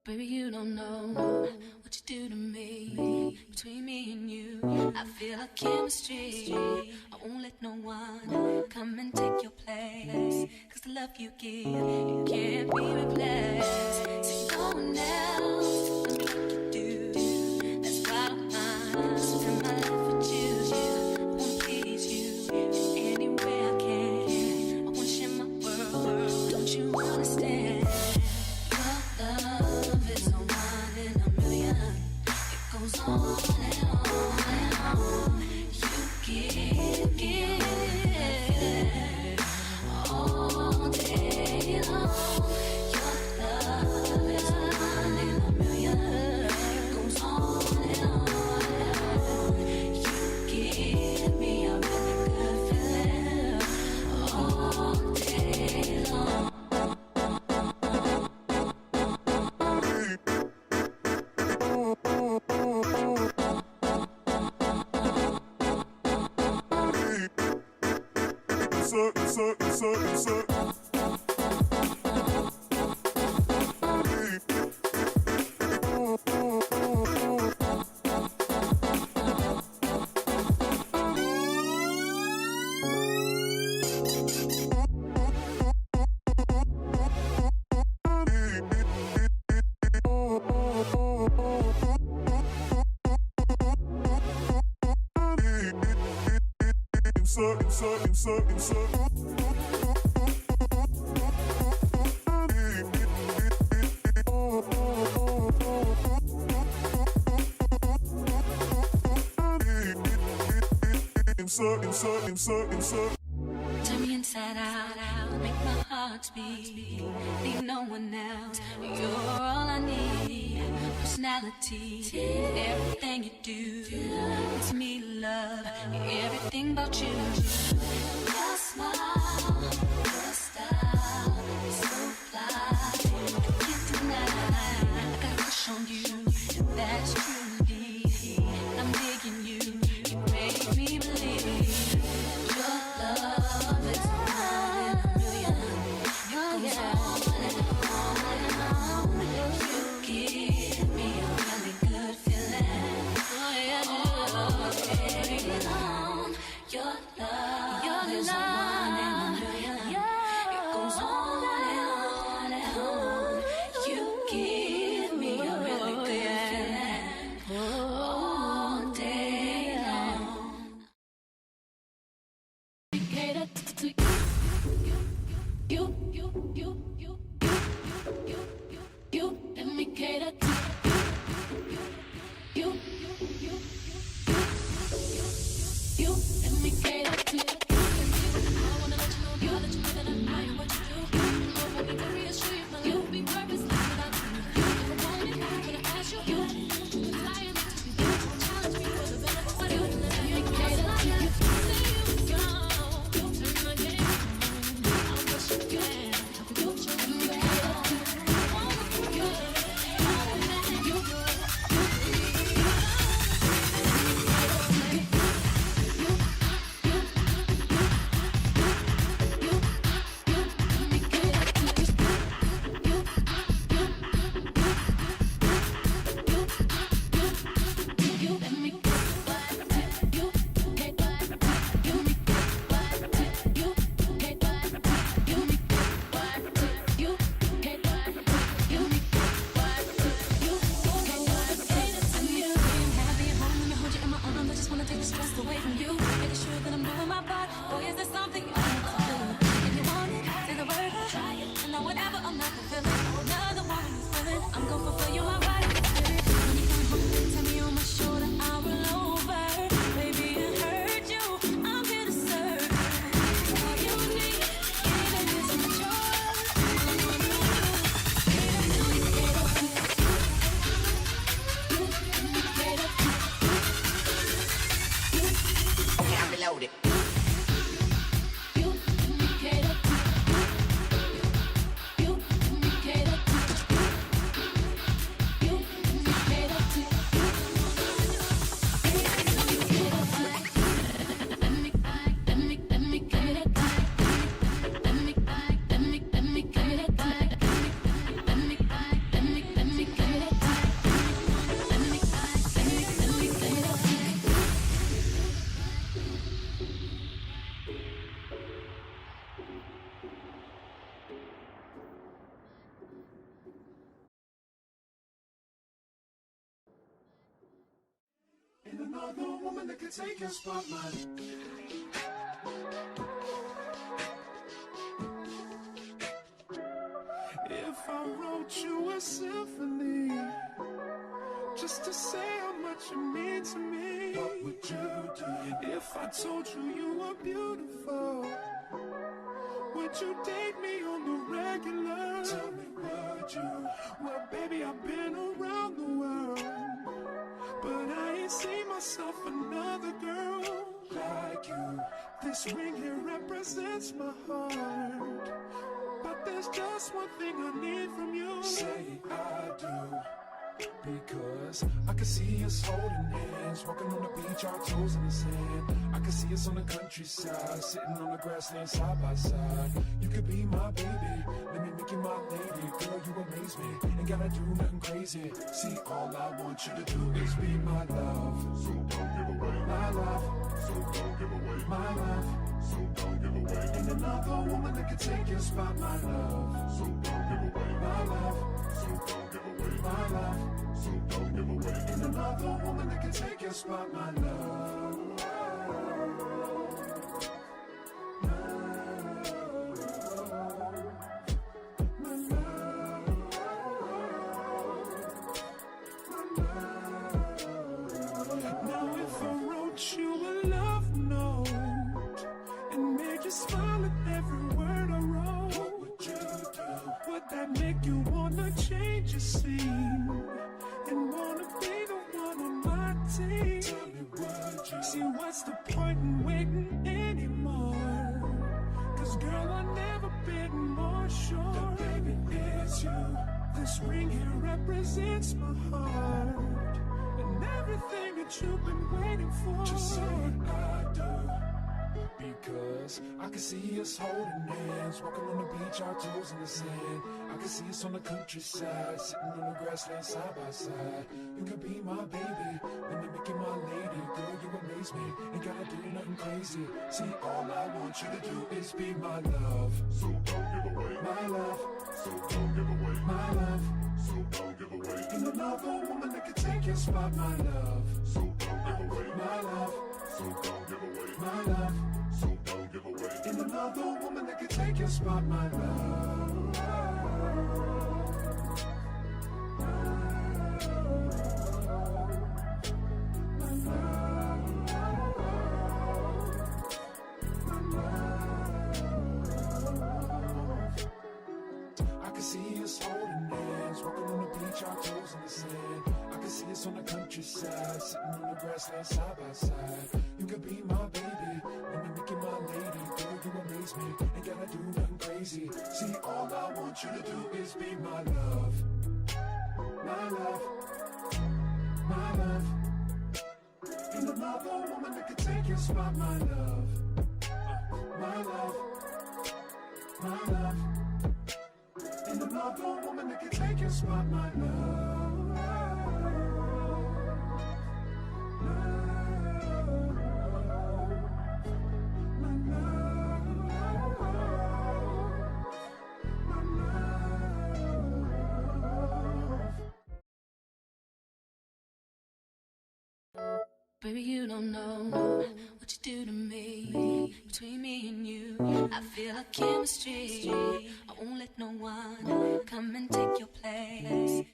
Baby, you don't know what you do to me. Between me and you, I feel a chemistry. I won't let no one come and take your place. Cause the love you give, it can't be replaced. See, no one else does me like you do. That's why I don't mind spend my life with you. I wanna please you any way I can. I wanna share my world, don't you understand? Your love is a one in a million. It goes on and on and on. You give all day long. Your love is a one in a million. It goes on and on and on. You give me a really good feeling all day long. Turn me inside out, make my heart beat. Leave no one else, you're all I need. Personality, everything you do, it's me love, everything about you. Your smile, your style, so fly, I can't deny. I got a crush on you, and that's true indeed. And I'm digging you, you make me believe. Your love is one in a million. It goes on and on and on. You give me a really good feeling all day long. Your love is one in a million. It goes on and on and on. You give me a really good feeling all day long. Cater to you, let me cater to you, let me cater to I wanna let you know, girl, that you know that I am what you do. You know if I need to reassure you, my life will be purposeless without you. If I want it, I'm gonna ask you, would you desire me to be there? Challenge me for the better, but what do you let me cater to you? See you go, turn my game on, I'll push you again. another woman that can take your spotlight. If I wrote you a symphony just to say how much you mean to me, what would you do? If I told you you were beautiful, would you date me on the regular? Tell me, would you? Well, baby, I've been around the world, but I ain't seen myself another girl like you. This ring here represents my heart, but there's just one thing I need from you. Say I do. Because I can see us holding hands, walking on the beach, our toes in the sand. I can see us on the countryside, sitting on the grassland side by side. You could be my baby, let me make you my lady. Girl, you amaze me, ain't gotta do nothing crazy. See, all I want you to do is be my love. So don't give away my love. So don't give away my love. So don't give away. Ain't another woman that can take your spot, my love. So don't give away my love. So don't give away my love. So don't give away. Ain't another woman that can take your spot, my love. Now if I wrote you a love note and made you smile at every word I wrote, what would you do? Would that make you wanna change your scene and wanna be the one on my team? Tell me, would you? See, what's the point in waiting anymore? Cause girl, I've never been more sure that baby it's you. This ring here represents my heart and everything that you've been waiting for. Just say I do. Because I can see us holding hands, walking on the beach, our toes in the sand. I can see us on the countryside, sitting on the grassland side by side. You could be my baby, let me make you my lady. Girl, you amaze me, ain't gotta do nothing crazy. See, all I want you to do is be my love. So don't give away my love. So don't give away my love. So don't give away. Ain't another woman that can take your spot, my love. So don't give away my love. So don't give away my love. So don't give away. Ain't another woman that can take your spot, my love. I can see us holding hands, walking on the beach, our toes in the sand. I can see us on the countryside, sitting on the grassland side by side. You could be my baby, let me make you my lady. Girl, you amaze me, ain't gotta do nothing crazy. See, all I want you to do is be my love. My love. My love. Ain't another woman that can take your spot, my love. My love. My love. Ain't another woman that can take your spot, my love. Baby, you don't know what you do to me. Between me and you, I feel a chemistry. I won't let no one come and take your place.